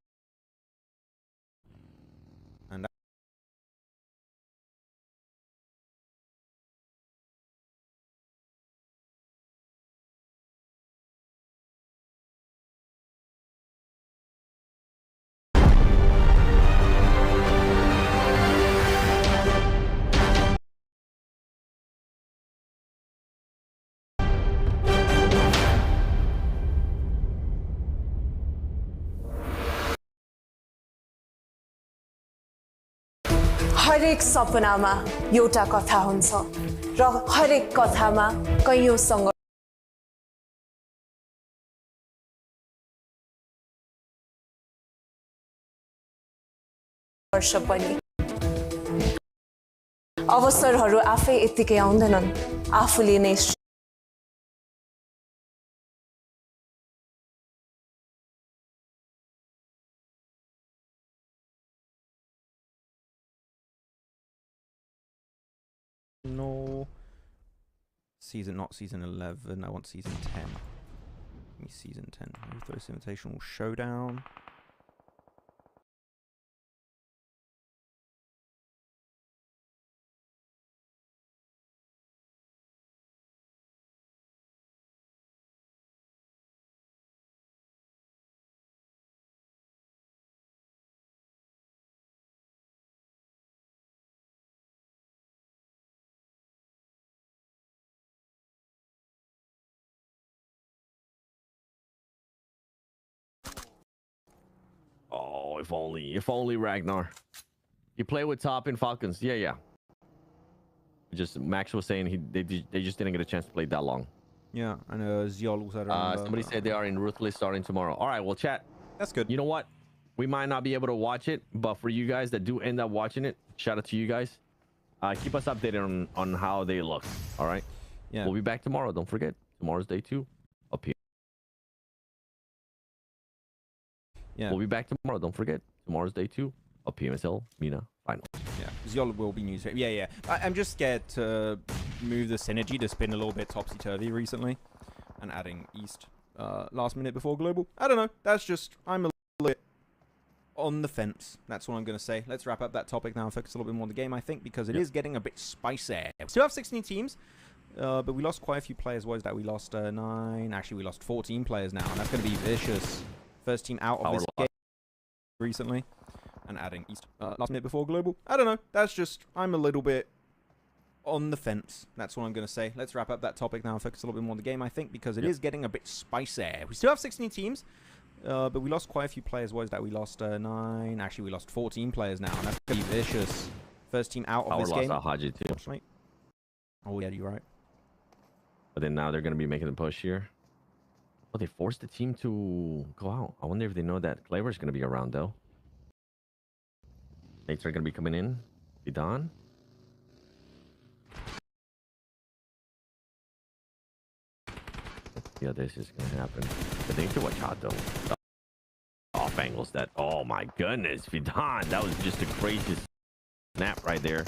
हरेक सपनामा एउटा कथा हुन्छ र हरेक कथामा कैयौं सङ्घर्ष पनि अवसरहरू आफै यतिकै आउँदैनन् आफूले नै No. Not season 11. I want season 10. Give me season 10. Ruthless Invitational Showdown. Oh, if only Ragnar. You play with Top and Falcons. Yeah. Just Max was saying they just didn't get a chance to play that long. Yeah, I know. Ziol also somebody said they are in Ruthless starting tomorrow. All right, well, chat. That's good. You know what? We might not be able to watch it, but for you guys that do end up watching it, shout out to you guys. Keep us updated on how they look. All right. Yeah. We'll be back tomorrow. Don't forget, tomorrow's day 2 up here. Yeah. We'll be back tomorrow. Don't forget, tomorrow's day 2 of PMSL MENA final. Yeah, Ziol will be news. Yeah. I'm just scared to move the synergy to spin a little bit topsy-turvy recently. And adding East last minute before Global. I don't know. That's just, I'm a little bit on the fence. That's what I'm going to say. Let's wrap up that topic now and focus a little bit more on the game, I think, because it is getting a bit spicy. We still have 16 teams. But we lost quite a few players. What is that? We lost 9. Actually, we lost 14 players now. And that's going to be vicious. First team out of this game recently. And adding East last minute before Global. I don't know. That's just, I'm a little bit on the fence. That's what I'm going to say. Let's wrap up that topic now and focus a little bit more on the game, I think, because it is getting a bit spicy. We still have 16 teams. But we lost quite a few players. What is that? We lost 9. Actually, we lost 14 players now. And that's going to be vicious. First team out of this game. Lost Haji too. Oh, yeah, you're right. But then now they're going to be making the push here. Oh, they forced the team to go out. I wonder if they know that Clever's going to be around, though. Mates are going to be coming in. Be done. Yeah, this is going to happen. But they need to watch out, though. The off angles that... Oh, my goodness. Vidon. That was just the craziest snap right there.